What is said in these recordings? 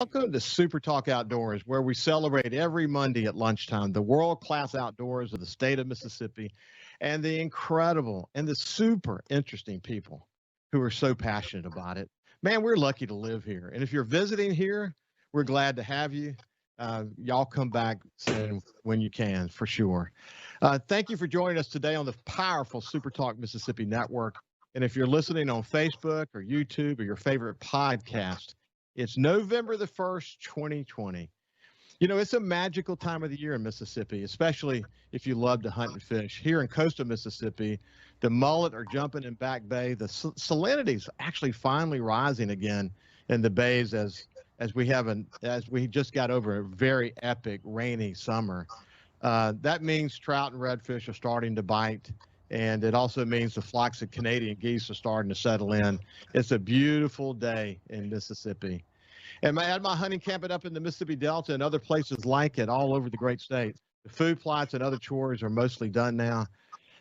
Welcome to SuperTalk Outdoors, where we celebrate every Monday at lunchtime the world-class outdoors of the state of Mississippi and the incredible and the super interesting people who are so passionate about it. Man, we're lucky to live here. And if you're visiting here, we're glad to have you. Y'all come back soon when you can, for sure. Thank you for joining us today on the powerful SuperTalk Mississippi Network. And if you're listening on Facebook or YouTube or your favorite podcast, it's November the 1st, 2020. You know, it's a magical time of the year in Mississippi, especially if you love to hunt and fish. Here in coastal Mississippi, the mullet are jumping in Back Bay. The salinity's actually finally rising again in the bays as we just got over a very epic rainy summer. That means trout and redfish are starting to bite, and it also means the flocks of Canadian geese are starting to settle in. It's a beautiful day in Mississippi. And at my hunting camp up in the Mississippi Delta and other places like it all over the great state, the food plots and other chores are mostly done now.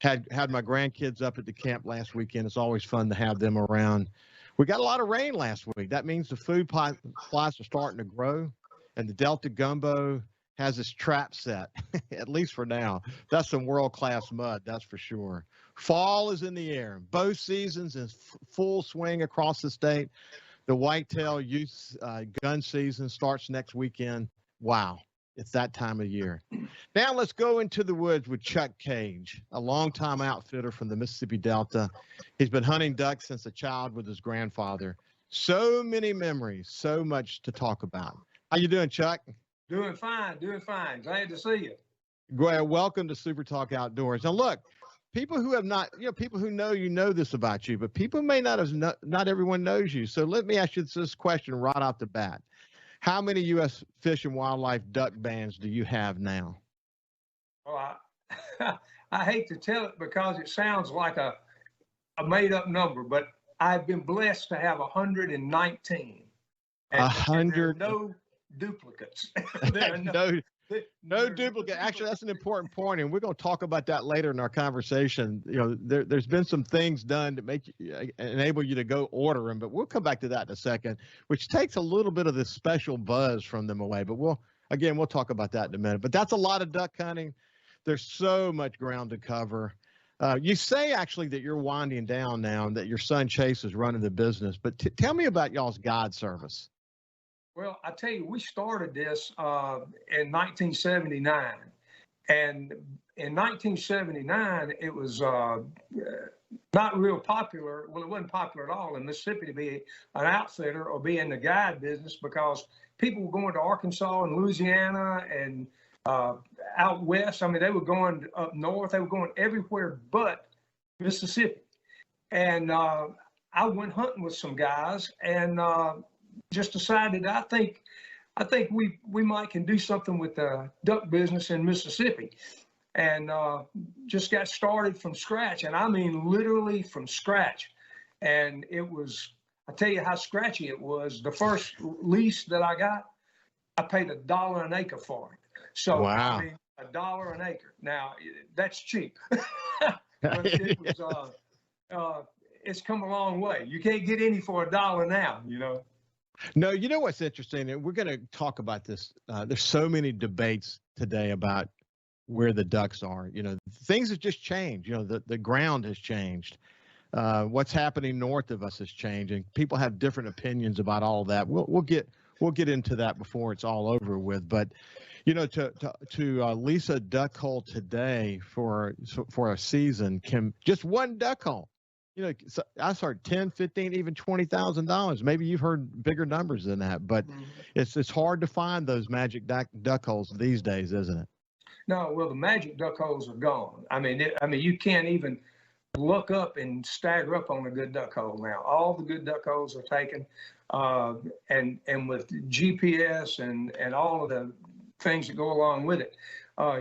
Had my grandkids up at the camp last weekend. It's always fun to have them around. We got a lot of rain last week. That means the food plots are starting to grow, and the Delta gumbo has its trap set, at least for now. That's some world-class mud, that's for sure. Fall is in the air. Both seasons in full swing across the state. The whitetail youth gun season starts next weekend. Wow, it's that time of year. Now let's go into the woods with Chuck Cage, a longtime outfitter from the Mississippi Delta. He's been hunting ducks since a child with his grandfather. So many memories, so much to talk about. How you doing, Chuck? Doing fine, doing fine. Glad to see you. Well, welcome to Super Talk Outdoors. Now, look, people who have not, people who know this about you, but people may not have, not everyone knows you. So let me ask you this question right off the bat. How many U.S. Fish and Wildlife duck bands do you have now? Well, I hate to tell it because it sounds like a made up number, but I've been blessed to have 119. And 100. No duplicates. No duplicate. Actually, that's an important point, and we're going to talk about that later in our conversation. You know, there's been some things done to make enable you to go order them, but we'll come back to that in a second, which takes a little bit of the special buzz from them away. But we'll talk about that in a minute. But that's a lot of duck hunting. There's so much ground to cover. You say actually that you're winding down now and that your son Chase is running the business, but tell me about y'all's guide service. Well, I tell you, we started this in 1979, and in 1979, it was not real popular. Well, it wasn't popular at all in Mississippi to be an outfitter or be in the guide business because people were going to Arkansas and Louisiana and out west. I mean, they were going up north. They were going everywhere but Mississippi. And I went hunting with some guys and just decided I think we might can do something with the duck business in Mississippi, and just got started from scratch, and I mean literally from scratch. And it was, I tell you how scratchy it was. The first lease that I got, I paid $1 an acre for it. So wow. I mean $1 an acre. Now that's cheap, but it was it's come a long way. You can't get any for $1 now, you know. No, you know what's interesting, and we're going to talk about this. There's so many debates today about where the ducks are. You know, things have just changed. You know, the ground has changed. What's happening north of us is changing. People have different opinions about all of that. We'll get into that before it's all over with. But you know, to lease a duck hole today for a season just one duck hole. You know, so I started 10, 15, even $20,000. Maybe you've heard bigger numbers than that, but it's hard to find those magic duck holes these days, isn't it? No, well, the magic duck holes are gone. I mean, you can't even look up and stagger up on a good duck hole now. All the good duck holes are taken, and with GPS and all of the things that go along with it,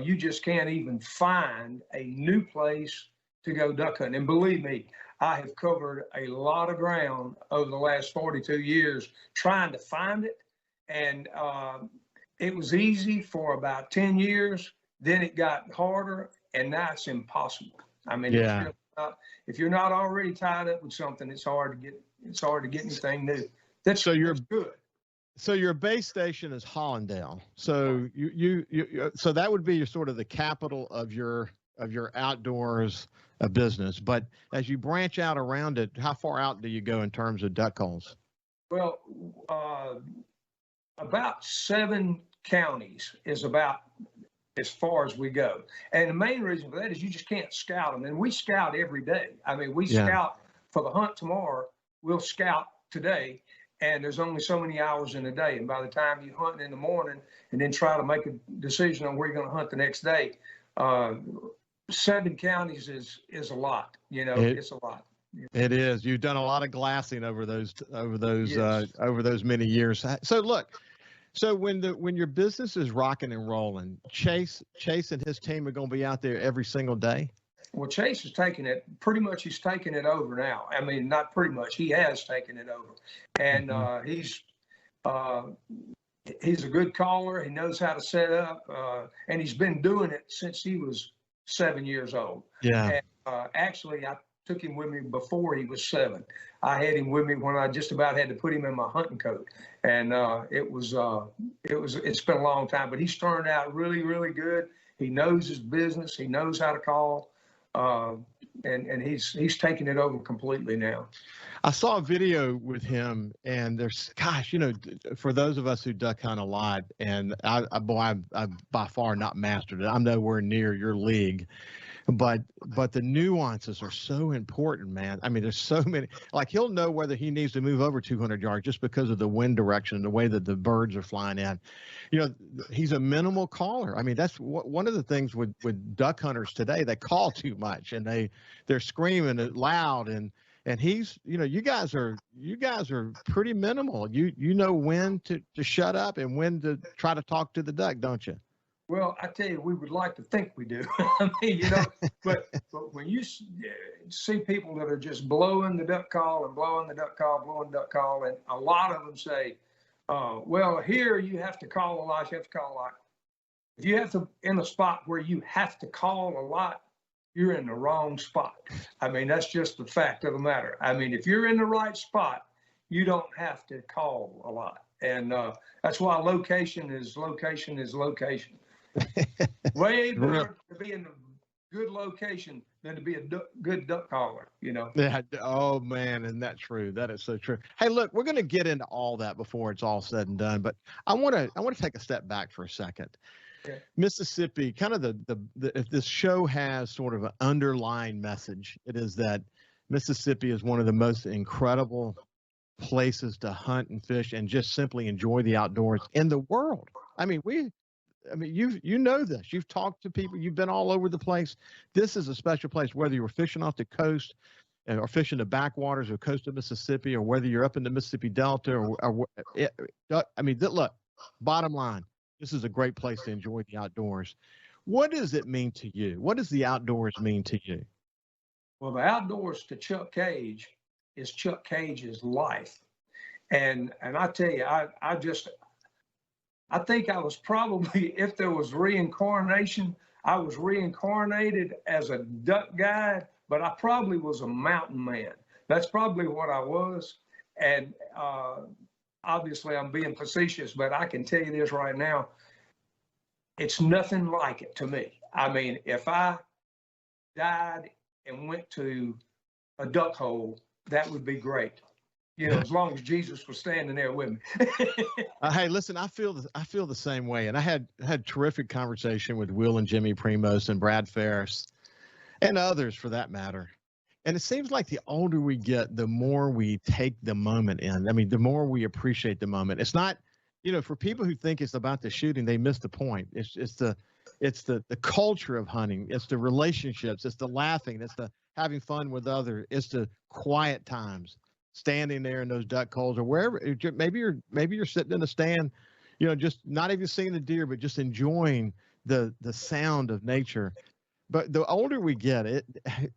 you just can't even find a new place to go duck hunting. And believe me, I have covered a lot of ground over the last 42 years trying to find it. And it was easy for about 10 years. Then it got harder, and now it's impossible. I mean, yeah. If you're not already tied up with something, it's hard to get anything new. That's good. So your base station is Hollandale. So so that would be your sort of the capital of your outdoors business. But as you branch out around it, how far out do you go in terms of duck calls? Well, uh, about 7 counties is about as far as we go. And the main reason for that is you just can't scout them. And we scout every day. I mean, we Yeah. scout for the hunt tomorrow. We'll scout today. And there's only so many hours in a day. And by the time you hunt in the morning and then try to make a decision on where you're going to hunt the next day, uh, 7 counties is a lot. You know, it's a lot. It is. You've done a lot of glassing Yes. over those many years. So look, so when your business is rocking and rolling, Chase and his team are going to be out there every single day. Well, Chase is taking it pretty much. He's taking it over now. I mean, not pretty much. He has taken it over, and uh, he's a good caller. He knows how to set up, and he's been doing it since he was 7 years old. Yeah. And actually, I took him with me before he was 7. I had him with me when I just about had to put him in my hunting coat, and it's been a long time. But he's turned out really, really good. He knows his business. He knows how to call. And he's taking it over completely now. I saw a video with him, and there's, gosh, for those of us who duck hunt a lot, and I by far not mastered it. I'm nowhere near your league, but the nuances are so important, man. I mean, there's so many. Like, he'll know whether he needs to move over 200 yards just because of the wind direction and the way that the birds are flying in. He's a minimal caller. I mean, that's one of the things with duck hunters today. They call too much, and they're screaming it loud, and he's, you guys are pretty minimal. You know when to shut up and when to try to talk to the duck, don't you? Well, I tell you, we would like to think we do. I mean, but when you see people that are just blowing the duck call and blowing the duck call, blowing the duck call, and a lot of them say, well, here you have to call a lot, you have to call a lot. If you have to in a spot where you have to call a lot, you're in the wrong spot. I mean, that's just the fact of the matter. I mean, if you're in the right spot, you don't have to call a lot. And that's why location is location is location. Way better to be in a good location than to be a good duck caller, Yeah. Oh man, and that's true. That is so true. Hey, look, we're going to get into all that before it's all said and done, but I want to take a step back for a second. Okay. Mississippi, kind of the if this show has sort of an underlying message, it is that Mississippi is one of the most incredible places to hunt and fish and just simply enjoy the outdoors in the world. I mean, you know this. You've talked to people. You've been all over the place. This is a special place, whether you were fishing off the coast or fishing the backwaters or coast of Mississippi, or whether you're up in the Mississippi Delta. Look, bottom line, this is a great place to enjoy the outdoors. What does it mean to you? What does the outdoors mean to you? Well, the outdoors to Chuck Cage is Chuck Cage's life. And I tell you, I think I was probably, if there was reincarnation, I was reincarnated as a duck guide, but I probably was a mountain man. That's probably what I was. And obviously I'm being facetious, but I can tell you this right now, it's nothing like it to me. I mean, if I died and went to a duck hole, that would be great. As long as Jesus was standing there with me. Hey, listen, I feel the same way, and I had terrific conversation with Will and Jimmy Primos and Brad Ferris, and others for that matter. And it seems like the older we get, the more we take the moment in. I mean, the more we appreciate the moment. It's not, for people who think it's about the shooting, they miss the point. It's the culture of hunting. It's the relationships. It's the laughing. It's the having fun with others. It's the quiet times, standing there in those duck holes or wherever. Maybe you're sitting in a stand, just not even seeing the deer, but just enjoying the sound of nature. But the older we get,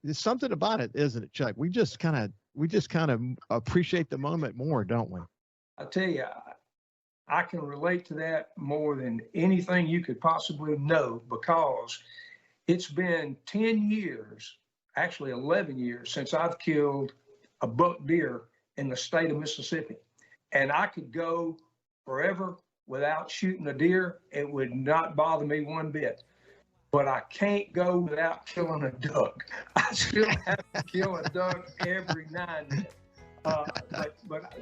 there's something about it, isn't it, Chuck? We just kind of appreciate the moment more, don't we? I tell you, I can relate to that more than anything you could possibly know, because it's been 10 years, actually 11 years, since I've killed a buck deer in the state of Mississippi. And I could go forever without shooting a deer, it would not bother me one bit. But I can't go without killing a duck. I still have to kill a duck every now and then. But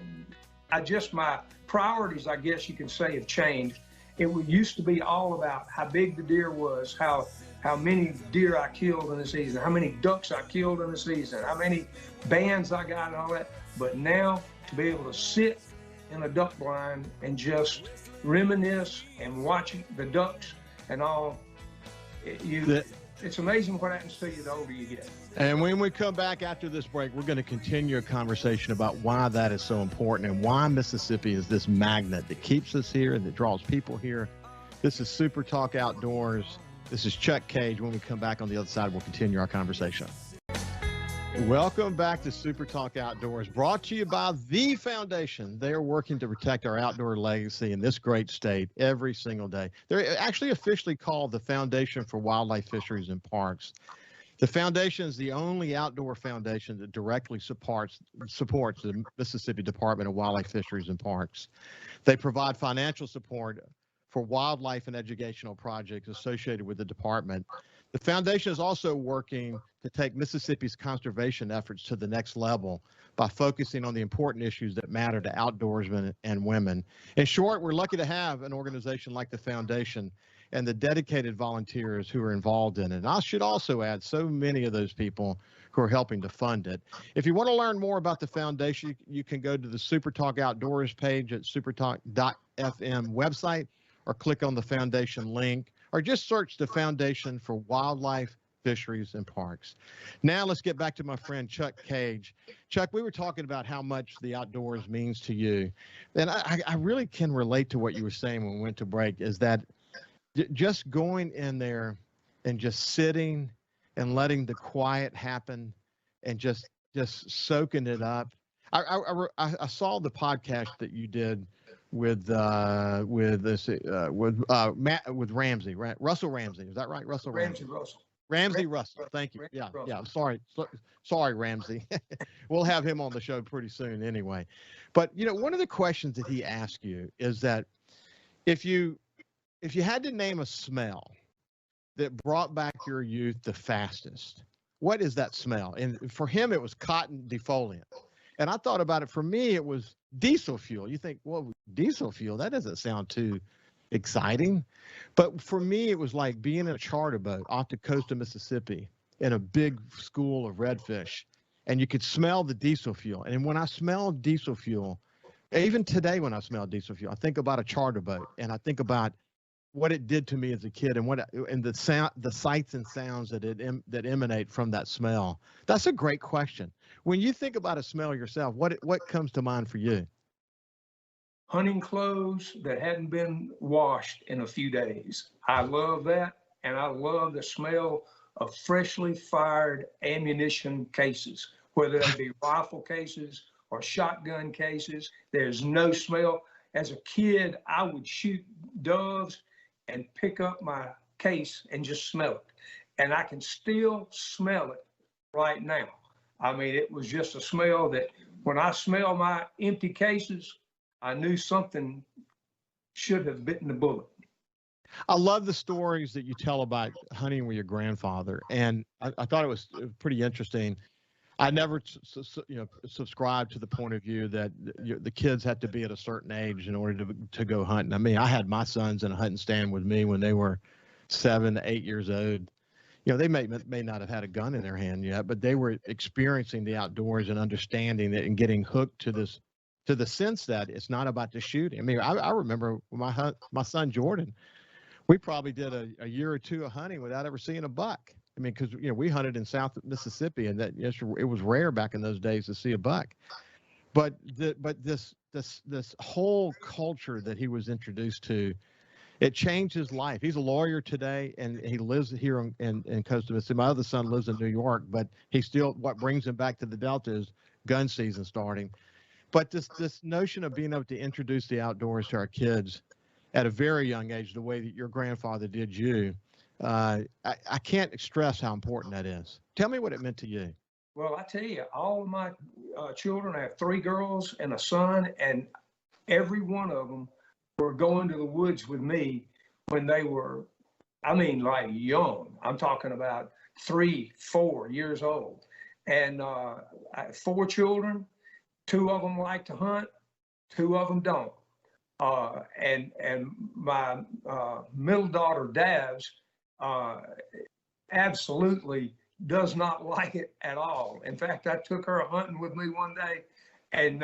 I just, my priorities, I guess you can say, have changed. It used to be all about how big the deer was, how many deer I killed in the season, how many ducks I killed in the season, how many bands I got and all that. But now to be able to sit in a duck blind and just reminisce and watch the ducks and all, it's amazing what happens to you the older you get. And when we come back after this break, we're going to continue a conversation about why that is so important and why Mississippi is this magnet that keeps us here and that draws people here. This is Super Talk Outdoors. This is Chuck Cage. When we come back on the other side, we'll continue our conversation. Welcome back to Super Talk Outdoors, brought to you by The Foundation. They are working to protect our outdoor legacy in this great state every single day. They're actually officially called the Foundation for Wildlife, Fisheries, and Parks. The foundation is the only outdoor foundation that directly supports the Mississippi Department of Wildlife, Fisheries, and Parks. They provide financial support for wildlife and educational projects associated with the department. The foundation is also working to take Mississippi's conservation efforts to the next level by focusing on the important issues that matter to outdoorsmen and women. In short, we're lucky to have an organization like the foundation and the dedicated volunteers who are involved in it. And I should also add so many of those people who are helping to fund it. If you want to learn more about the foundation, you can go to the SuperTalk Outdoors page at supertalk.fm website, or click on the foundation link, or just search the Foundation for Wildlife, Fisheries, and Parks. Now let's get back to my friend Chuck Cage. Chuck, we were talking about how much the outdoors means to you. And I really can relate to what you were saying when we went to break, is that just going in there and just sitting and letting the quiet happen and just soaking it up. I saw the podcast that you did with Ramsey, right? Russell Ramsey, is that right? Russell Ramsey. Ramsey Russell. Thank you. Yeah. Sorry, Ramsey. We'll have him on the show pretty soon anyway. But one of the questions that he asked you is that if you had to name a smell that brought back your youth the fastest, what is that smell? And for him, it was cotton defoliant. And I thought about it. For me, it was diesel fuel. You think, well, diesel fuel, that doesn't sound too exciting. But for me, it was like being in a charter boat off the coast of Mississippi in a big school of redfish, and you could smell the diesel fuel. And when I smell diesel fuel, even today when I smell diesel fuel, I think about a charter boat, and I think about what it did to me as a kid, and the sights and sounds that emanate from that smell. That's a great question. When you think about a smell yourself, what comes to mind for you? Hunting clothes that hadn't been washed in a few days. I love that, and I love the smell of freshly fired ammunition cases, whether they be rifle cases or shotgun cases. There's no smell. As a kid, I would shoot doves and pick up my case and just smell it. And I can still smell it right now. I mean, it was just a smell that when I smell my empty cases, I knew something should have bitten the bullet. I love the stories that you tell about hunting with your grandfather. And I thought it was pretty interesting. I never, subscribed to the point of view that the kids had to be at a certain age in order to go hunting. I mean, I had my sons in a hunting stand with me when they were 7 to 8 years old. They may not have had a gun in their hand yet, but they were experiencing the outdoors and understanding it and getting hooked to the sense that it's not about the shooting. I mean, I remember my son Jordan, we probably did a year or two of hunting without ever seeing a buck. I mean, because we hunted in South Mississippi, and it was rare back in those days to see a buck. But this whole culture that he was introduced to, it changed his life. He's a lawyer today, and he lives here in Coastal Mississippi. My other son lives in New York, but what brings him back to the Delta is gun season starting. But this notion of being able to introduce the outdoors to our kids at a very young age, the way that your grandfather did you, I can't stress how important that is. Tell me what it meant to you. Well, I tell you, all of my children, I have 3 girls and a son, and every one of them were going to the woods with me when they were, I mean, like young. I'm talking about 3, 4 years old. And I have 4 children. 2 of them like to hunt, 2 of them don't. And my middle daughter, Davs, absolutely does not like it at all. In fact, I took her hunting with me one day, and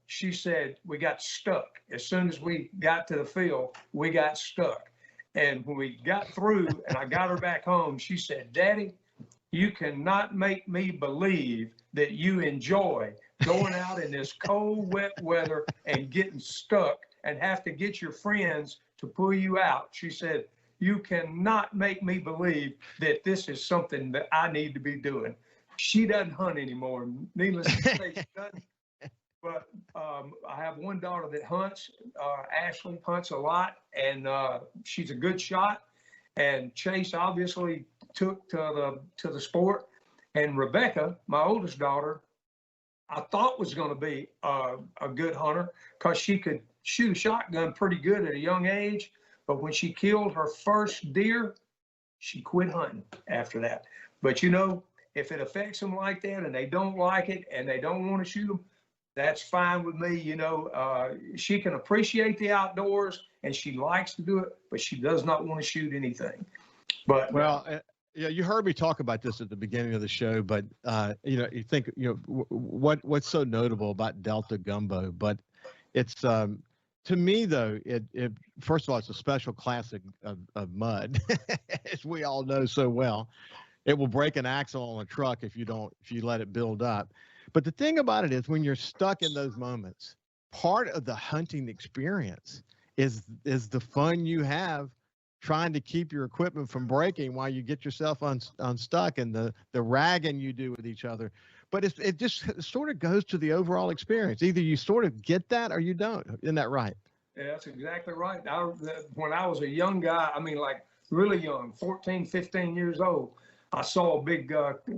she said we got stuck. As soon as we got to the field, we got stuck. And when we got through and I got her back home, she said, Daddy, you cannot make me believe that you enjoy going out in this cold, wet weather and getting stuck and have to get your friends to pull you out. She said, you cannot make me believe that this is something that I need to be doing. She doesn't hunt anymore. Needless to say, she doesn't. But I have one daughter that hunts. Ashley hunts a lot, and she's a good shot. And Chase obviously took to the sport. And Rebecca, my oldest daughter, I thought was going to be a good hunter because she could shoot a shotgun pretty good at a young age. But when she killed her first deer, she quit hunting after that. But you know, if it affects them like that and they don't like it and they don't want to shoot them, that's fine with me. You know, she can appreciate the outdoors and she likes to do it, but she does not want to shoot anything. But well, yeah, you heard me talk about this at the beginning of the show, but you know, you think, you know, what's so notable about Delta Gumbo, but it's to me though, it first of all, it's a special classic of mud, as we all know so well. It will break an axle on a truck if you let it build up. But the thing about it is, when you're stuck in those moments, part of the hunting experience is the fun you have trying to keep your equipment from breaking while you get yourself unstuck, and the ragging you do with each other. But it just sort of goes to the overall experience. Either you sort of get that or you don't. Isn't that right? Yeah, that's exactly right. When I was a young guy, I mean, like really young, 14, 15 years old, I saw a big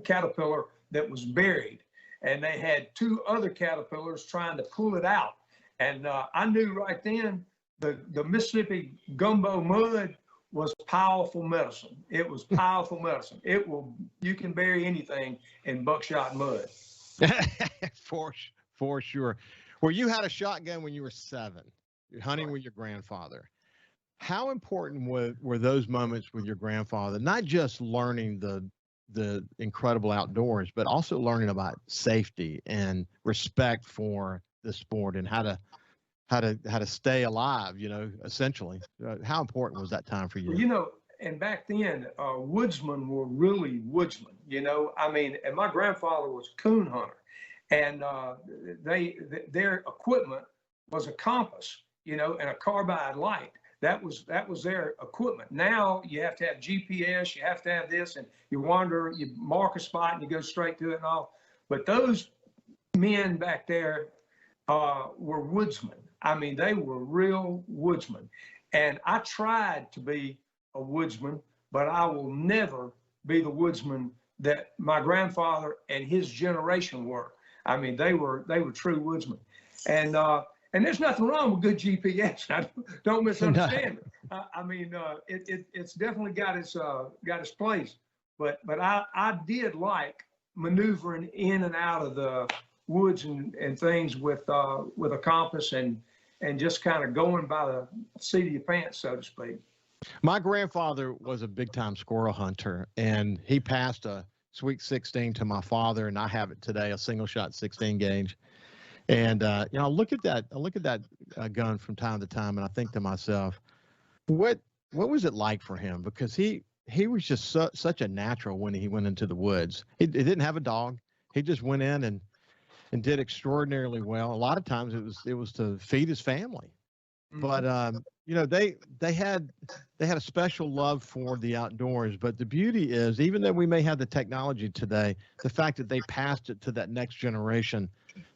caterpillar that was buried. And they had 2 other caterpillars trying to pull it out. And I knew right then the Mississippi gumbo mud was powerful medicine. It was powerful medicine. You can bury anything in buckshot mud. For sure. Well, you had a shotgun when you were 7. You're hunting Right. with your grandfather. How important were those moments with your grandfather? Not just learning the incredible outdoors, but also learning about safety and respect for the sport and how to stay alive, you know, essentially. How important was that time for you? Well, you know, and back then, woodsmen were really woodsmen, you know. I mean, and my grandfather was a coon hunter, and their equipment was a compass, you know, and a carbide light. That was their equipment. Now you have to have GPS, you have to have this, and you wander, you mark a spot, and you go straight to it and all. But those men back there were woodsmen. I mean, they were real woodsmen. And I tried to be a woodsman, but I will never be the woodsman that my grandfather and his generation were. I mean, they were true woodsmen. And there's nothing wrong with good GPS. Don't misunderstand it. I mean, it's definitely got its place. But I did like maneuvering in and out of the woods and things with a compass and just kind of going by the seat of your pants, so to speak. My grandfather was a big time squirrel hunter, and he passed a Sweet 16 to my father, and I have it today, a single shot 16 gauge. And you know, I look at that gun from time to time, and I think to myself, what was it like for him? Because he was just such a natural when he went into the woods. He didn't have a dog. He just went in and did extraordinarily well. A lot of times it was to feed his family. But you know, they had a special love for the outdoors. But the beauty is, even though we may have the technology today, the fact that they passed it to that next generation,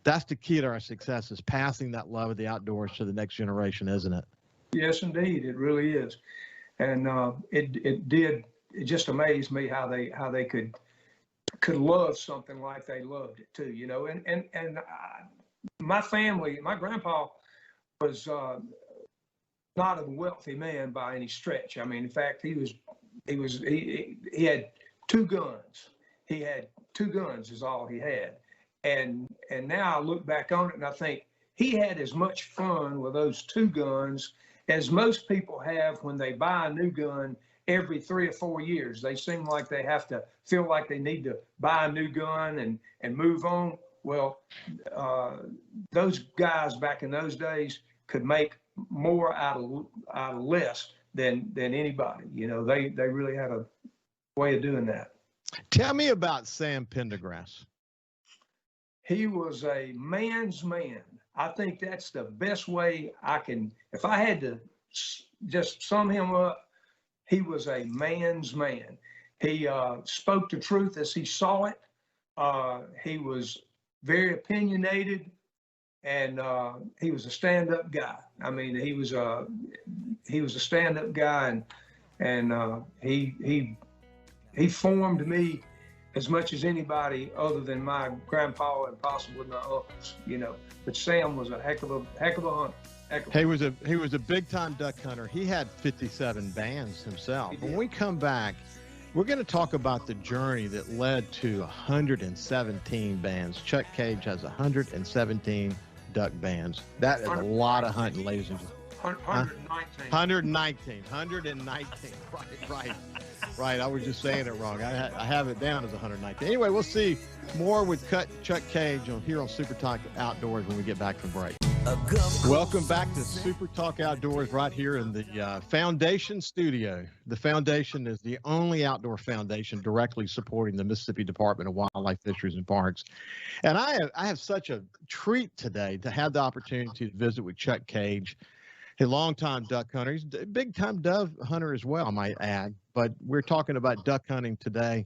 that's the key to our success, is passing that love of the outdoors to the next generation, isn't it? Yes, indeed, it really is. And it just amazed me how they could love something like they loved it too, you know. And my family, my grandpa was not a wealthy man by any stretch. I mean, in fact, he had two guns. He had two guns is all he had. And now I look back on it and I think he had as much fun with those two guns as most people have when they buy a new gun every 3 or 4 years. They seem like they have to feel like they need to buy a new gun and move on. Well, those guys back in those days could make more out of less than anybody. You know, they really had a way of doing that. Tell me about Sam Pendergrass. He was a man's man. I think that's the best way I can, if I had to just sum him up, he was a man's man. He spoke the truth as he saw it. He was very opinionated, and he was a stand-up guy. I mean, he was a stand-up guy, and he formed me as much as anybody other than my grandpa and possibly my uncles, you know. But Sam was a heck of a hunter. He was a big time duck hunter. He had 57 bands himself. When we come back, we're going to talk about the journey that led to 117 bands. Chuck Cage has 117 duck bands. That is a lot of hunting, ladies and gentlemen. 119. Right. I was just saying it wrong. I have it down as 119. Anyway, we'll see more with Chuck Cage here on SuperTalk Outdoors when we get back from break. Welcome back to SuperTalk Outdoors right here in the Foundation studio. The Foundation is the only outdoor foundation directly supporting the Mississippi Department of Wildlife, Fisheries, and Parks. And I have such a treat today to have the opportunity to visit with Chuck Cage, a longtime duck hunter. He's a big-time dove hunter as well, I might add. But we're talking about duck hunting today,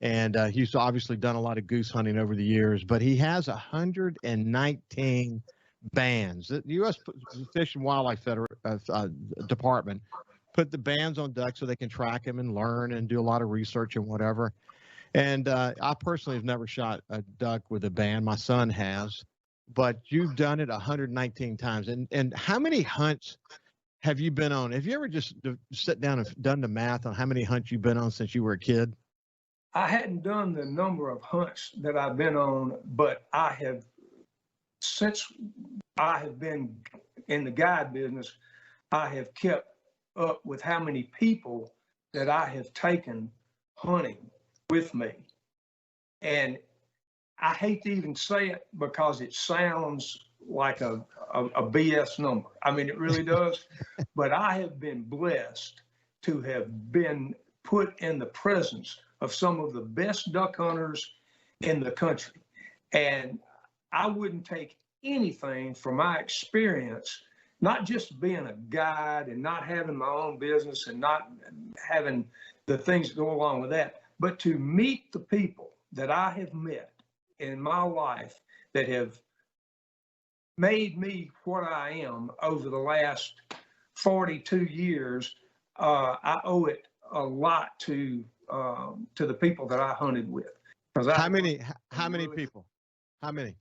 and he's obviously done a lot of goose hunting over the years. But he has 119 bands. The U.S. Fish and Wildlife Department put the bands on ducks so they can track them and learn and do a lot of research and whatever. And I personally have never shot a duck with a band. My son has. But you've done it 119 times. And how many hunts have you been on? Have you ever just sit down and done the math on how many hunts you've been on since you were a kid? I hadn't done the number of hunts that I've been on, but since I have been in the guide business, I have kept up with how many people that I have taken hunting with me. And I hate to even say it because it sounds like a BS number. I mean, it really does. But I have been blessed to have been put in the presence of some of the best duck hunters in the country. And I wouldn't take anything from my experience, not just being a guide and not having my own business and not having the things that go along with that, but to meet the people that I have met in my life that have made me what I am over the last 42 years. I owe it a lot to the people that I hunted with. How many people? How many?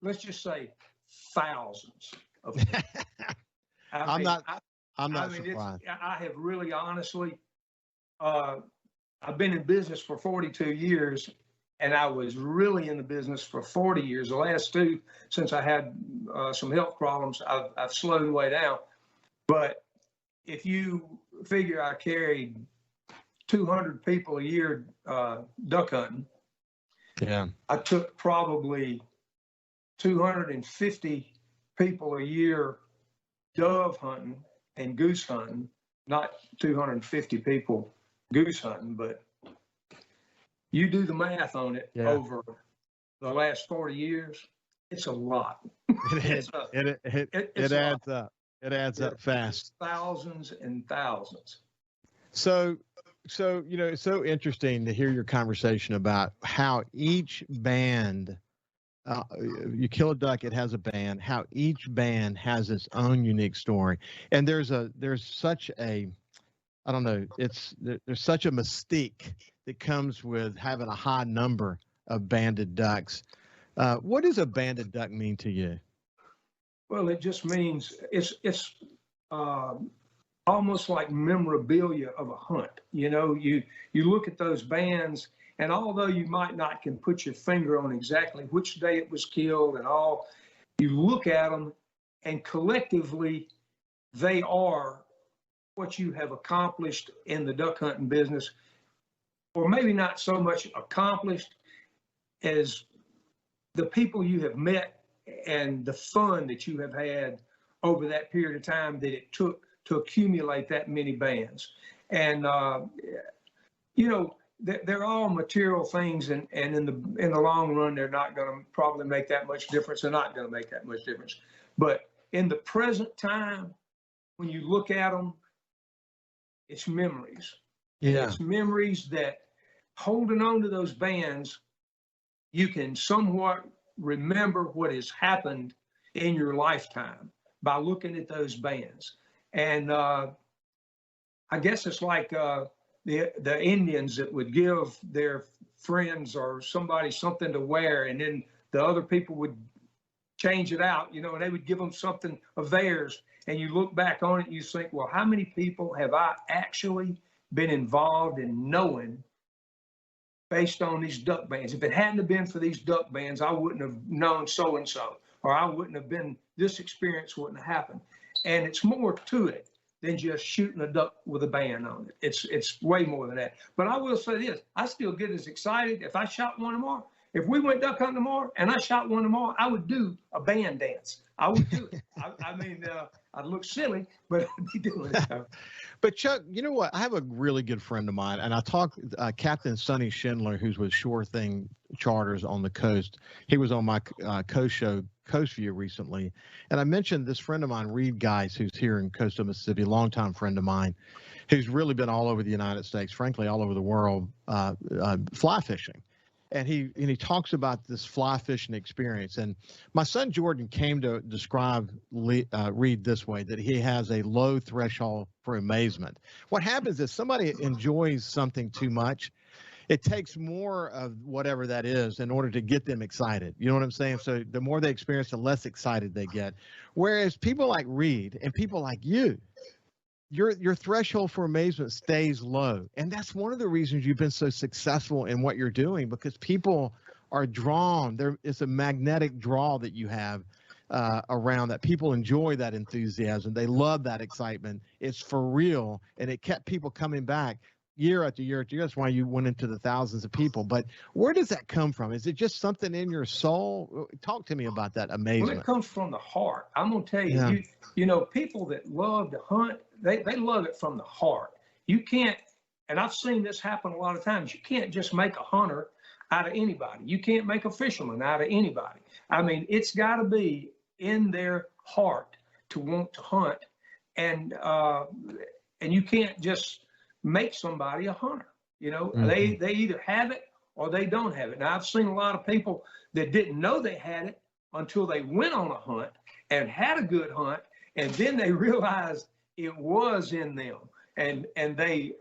Let's just say thousands of people. I'm not surprised. I have really honestly, I've been in business for 42 years, and I was really in the business for 40 years. The last two, since I had some health problems, I've slowed way down. But if you figure I carried 200 people a year duck hunting, yeah, I took probably 250 people a year dove hunting and goose hunting, not 250 people goose hunting, but you do the math on it over the last 40 years, it's a lot. It adds up. It adds up fast. Thousands and thousands. So, you know, it's so interesting to hear your conversation about how each band, you kill a duck, it has a band, how each band has its own unique story. And there's such a, I don't know, there's such a mystique that comes with having a high number of banded ducks. What does a banded duck mean to you? Well, it just means it's uh, almost like memorabilia of a hunt. You look at those bands, and although you might not can put your finger on exactly which day it was killed and all, you look at them, and collectively, they are what you have accomplished in the duck hunting business, or maybe not so much accomplished as the people you have met and the fun that you have had over that period of time that it took to accumulate that many bands. And they're all material things, and in the long run, they're not going to probably make that much difference. They're not going to make that much difference. But in the present time, when you look at them, it's memories. Yeah. It's memories that, holding on to those bands, you can somewhat remember what has happened in your lifetime by looking at those bands. And I guess it's like the Indians that would give their friends or somebody something to wear, and then the other people would change it out, and they would give them something of theirs. And you look back on it and you think, well, how many people have I actually been involved in knowing based on these duck bands? If it hadn't have been for these duck bands, I wouldn't have known so-and-so, or I wouldn't have been, this experience wouldn't have happened. And it's more to it than just shooting a duck with a band on it. It's way more than that. But I will say this, I still get as excited if I shot one tomorrow. If we went duck hunting tomorrow and I shot one tomorrow, I would do a band dance. I would do it. I mean, I'd look silly, but I'd be doing it. But Chuck, you know what? I have a really good friend of mine, and I talked Captain Sonny Schindler, who's with Sure Thing Charters on the coast. He was on my coast show, Coast View, recently, and I mentioned this friend of mine, Reed Geis, who's here in coastal Mississippi, longtime friend of mine, who's really been all over the United States, frankly, all over the world, fly fishing. And he talks about this fly fishing experience. And my son Jordan came to describe Reed this way, that he has a low threshold for amazement. What happens is somebody enjoys something too much. It takes more of whatever that is in order to get them excited. You know what I'm saying? So the more they experience, the less excited they get. Whereas people like Reed and people like you, your threshold for amazement stays low. And that's one of the reasons you've been so successful in what you're doing, because people are drawn. It's a magnetic draw that you have around that. People enjoy that enthusiasm. They love that excitement. It's for real. And it kept people coming back year after year after year. That's why you went into the thousands of people. But where does that come from? Is it just something in your soul? Talk to me about that amazement. Well, it comes from the heart. I'm going to tell you, people that love to hunt, they love it from the heart. You can't, and I've seen this happen a lot of times, you can't just make a hunter out of anybody. You can't make a fisherman out of anybody. I mean, it's got to be in their heart to want to hunt. And you can't just make somebody a hunter. They either have it or they don't have it. Now, I've seen a lot of people that didn't know they had it until they went on a hunt and had a good hunt, and then they realized it was in them, and they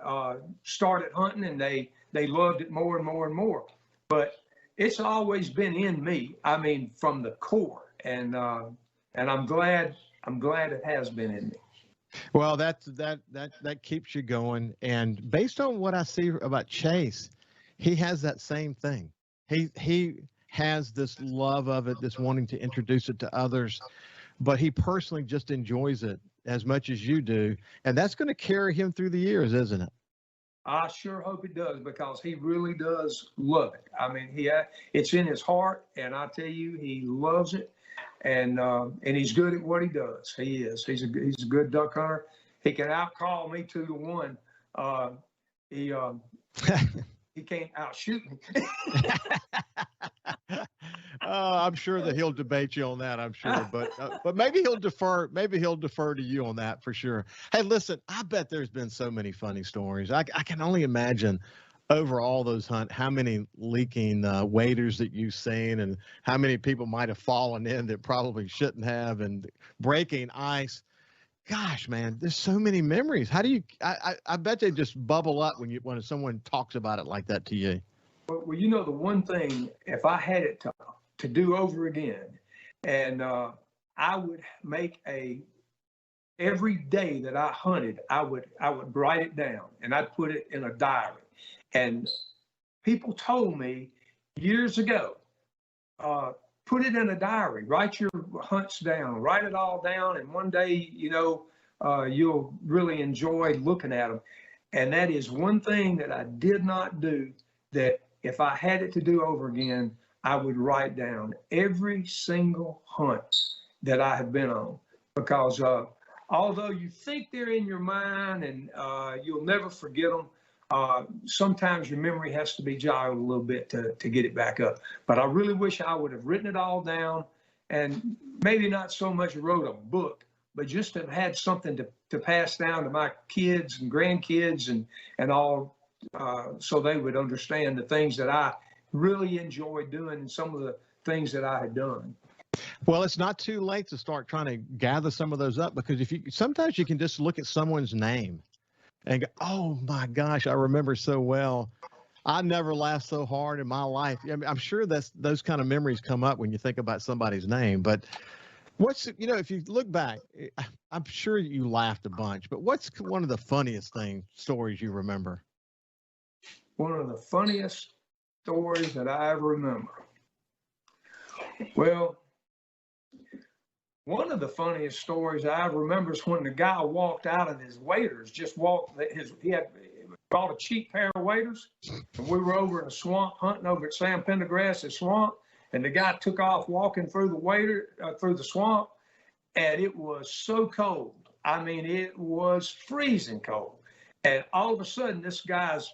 started hunting, and they loved it more and more and more. But it's always been in me. I mean, from the core, and I'm glad it has been in me. Well, that keeps you going. And based on what I see about Chase, he has that same thing. He has this love of it, this wanting to introduce it to others, but he personally just enjoys it as much as you do. And that's going to carry him through the years, isn't it? I sure hope it does, because he really does love it. I mean, it's in his heart, and I tell you, he loves it. And he's good at what he does. He is. He's a good duck hunter. He can outcall me 2-1. He can't outshoot me. I'm sure that he'll debate you on that. I'm sure, but maybe he'll defer. Maybe he'll defer to you on that for sure. Hey, listen, I bet there's been so many funny stories. I can only imagine over all those hunts, how many leaking waders that you've seen, and how many people might have fallen in that probably shouldn't have, and breaking ice. Gosh, man, there's so many memories. How do you? I bet they just bubble up when someone talks about it like that to you. Well, the one thing, if I had it to do over again. And I would make every day that I hunted, I would write it down and I'd put it in a diary. And people told me years ago, put it in a diary, write your hunts down, write it all down. And one day, you'll really enjoy looking at them. And that is one thing that I did not do, that if I had it to do over again, I would write down every single hunt that I have been on. Because although you think they're in your mind and you'll never forget them, sometimes your memory has to be jogged a little bit to get it back up. But I really wish I would have written it all down, and maybe not so much wrote a book, but just have had something to pass down to my kids and grandkids and all, so they would understand the things that I really enjoyed doing and some of the things that I had done. Well, it's not too late to start trying to gather some of those up, because sometimes you can just look at someone's name and go, oh my gosh, I remember so well. I never laughed so hard in my life. I mean, I'm sure those kind of memories come up when you think about somebody's name. But if you look back, I'm sure you laughed a bunch, but what's one of the funniest stories you remember? One of the funniest stories that I ever remember. Well, one of the funniest stories I ever remember is when the guy walked out of his waders, he had bought a cheap pair of waders, and we were over in a swamp hunting over at Sam Pendergrass's swamp, and the guy took off walking through the swamp, and it was so cold. I mean, it was freezing cold. And all of a sudden, this guy's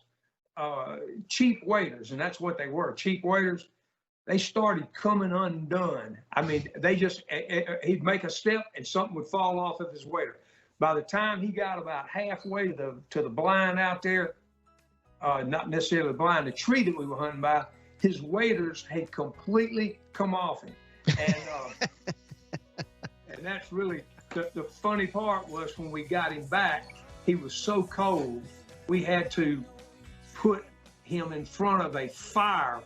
cheap waders, and that's what they were, cheap waders, they started coming undone. I mean, he'd make a step and something would fall off of his wader. By the time he got about halfway to the blind out there, not necessarily the blind, the tree that we were hunting by, his waders had completely come off him. And, and that's really, the funny part was when we got him back, he was so cold, we had to put him in front of a fire.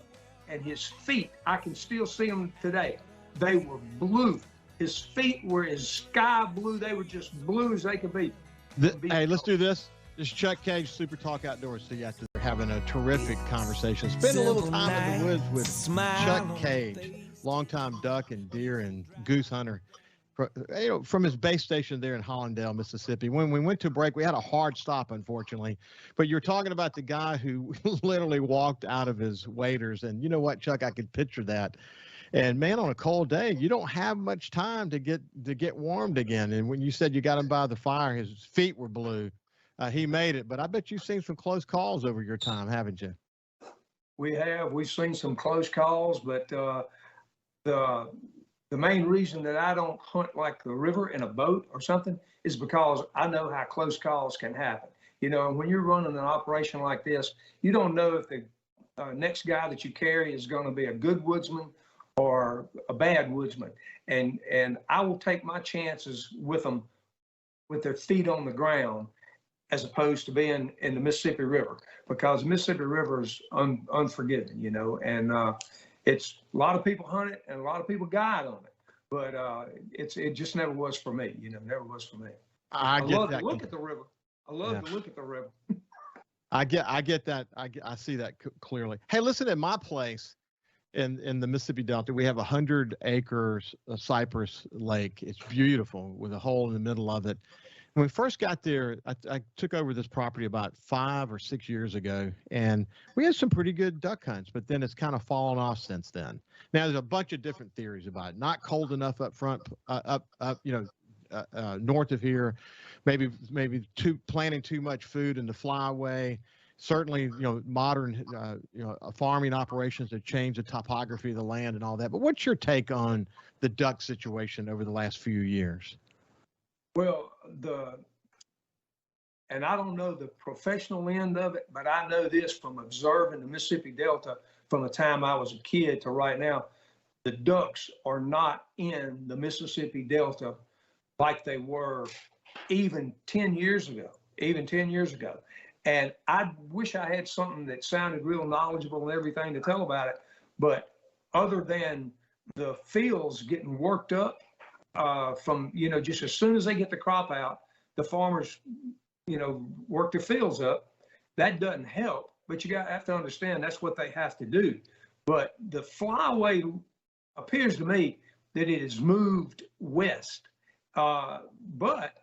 And his feet, I can still see them today. They were blue. His feet were as sky blue. They were just blue as they could be. Hey, let's do this. This is Chuck Cage, SuperTalk Outdoors. See you after having a terrific conversation. Spend a little time in the woods with Chuck Cage, longtime duck and deer and goose hunter. From his base station there in Hollandale, Mississippi. When we went to break, we had a hard stop, unfortunately. But you're talking about the guy who literally walked out of his waders. And you know what, Chuck? I could picture that. And man, on a cold day, you don't have much time to get warmed again. And when you said you got him by the fire, his feet were blue. He made it. But I bet you've seen some close calls over your time, haven't you? We have. We've seen some close calls, but the main reason that I don't hunt like the river in a boat or something is because I know how close calls can happen. When you're running an operation like this, you don't know if the next guy that you carry is going to be a good woodsman or a bad woodsman. And I will take my chances with them with their feet on the ground as opposed to being in the Mississippi River, because the Mississippi River is unforgiving, and it's a lot of people hunt it and a lot of people guide on it, but it just never was for me. Never was for me. I love to look at the river. I love to look at the river. I get that. I see that clearly. Hey, listen, at my place in the Mississippi Delta, we have 100 acres of cypress lake. It's beautiful with a hole in the middle of it. When we first got there, I took over this property about 5 or 6 years ago, and we had some pretty good duck hunts, but then it's kind of fallen off since then. Now, there's a bunch of different theories about it. Not cold enough up front, north of here, maybe planting too much food in the flyway. Certainly, modern, farming operations have changed the topography of the land and all that. But what's your take on the duck situation over the last few years? Well, and I don't know the professional end of it, but I know this from observing the Mississippi Delta from the time I was a kid to right now. The ducks are not in the Mississippi Delta like they were even 10 years ago. And I wish I had something that sounded real knowledgeable and everything to tell about it. But other than the fields getting worked up from, just as soon as they get the crop out, the farmers, work their fields up. That doesn't help, but you have to understand that's what they have to do. But the flyway appears to me that it has moved west. But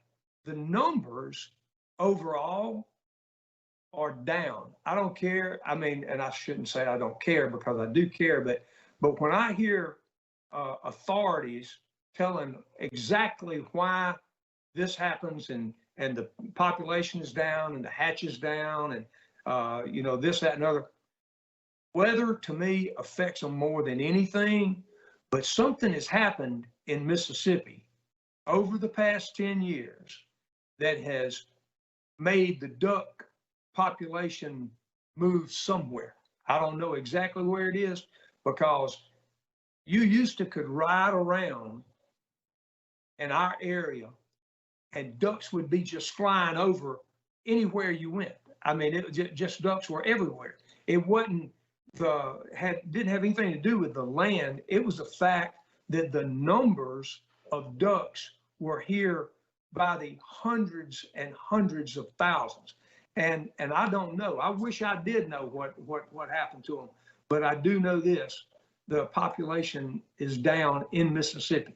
the numbers overall are down. I don't care. I mean, and I shouldn't say I don't care because I do care, but when I hear authorities telling exactly why this happens and the population is down and the hatch is down and this, that, and other, weather to me affects them more than anything. But something has happened in Mississippi over the past 10 years that has made the duck population move somewhere. I don't know exactly where it is, because you used to could ride around in our area and ducks would be just flying over anywhere you went. I mean, it just ducks were everywhere. It wasn't didn't have anything to do with the land. It was the fact that the numbers of ducks were here by the hundreds and hundreds of thousands. And I don't know. I wish I did know what happened to them, but I do know this: the population is down in Mississippi.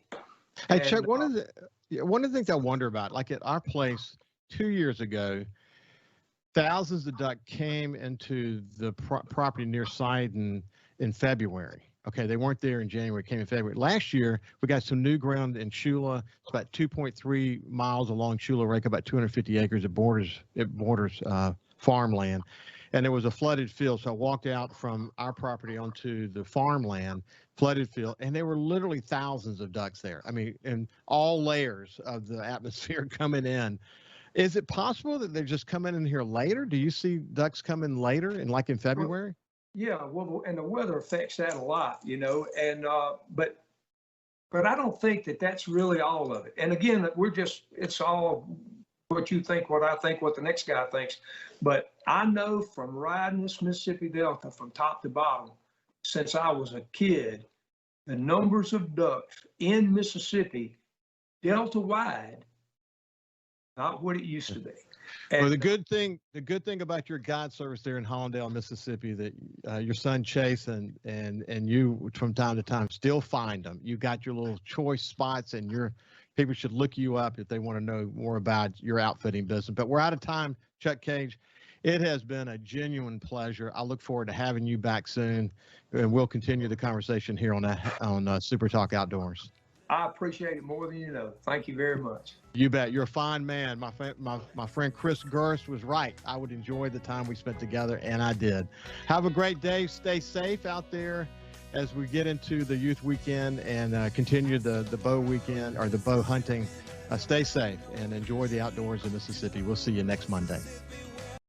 Hey, Chuck, one of the things I wonder about, like at our place 2 years ago, thousands of duck came into the property near Sidon in February. Okay, they weren't there in January, came in February. Last year, we got some new ground in Shula. It's about 2.3 miles along Shula Lake, about 250 acres. It borders farmland. And there was a flooded field. So I walked out from our property onto the farmland, flooded field, and there were literally thousands of ducks there. I mean, in all layers of the atmosphere coming in. Is it possible that they're just coming in here later? Do you see ducks come in later, like in February? Yeah, well, and the weather affects that a lot, and but I don't think that that's really all of it. And again, it's all what you think, what I think, what the next guy thinks. But I know from riding this Mississippi Delta from top to bottom since I was a kid, the numbers of ducks in Mississippi, Delta wide, not what it used to be. And well, the good thing about your guide service there in Hollandale, Mississippi, that your son Chase and you from time to time still find them. You got your little choice spots, and people should look you up if they want to know more about your outfitting business. But we're out of time, Chuck Cage. It has been a genuine pleasure. I look forward to having you back soon, and we'll continue the conversation here on SuperTalk Outdoors. I appreciate it more than you know. Thank you very much. You bet. You're a fine man. My friend Chris Gerst was right. I would enjoy the time we spent together, and I did. Have a great day. Stay safe out there as we get into the youth weekend and continue the bow weekend or the bow hunting. Stay safe and enjoy the outdoors in Mississippi. We'll see you next Monday.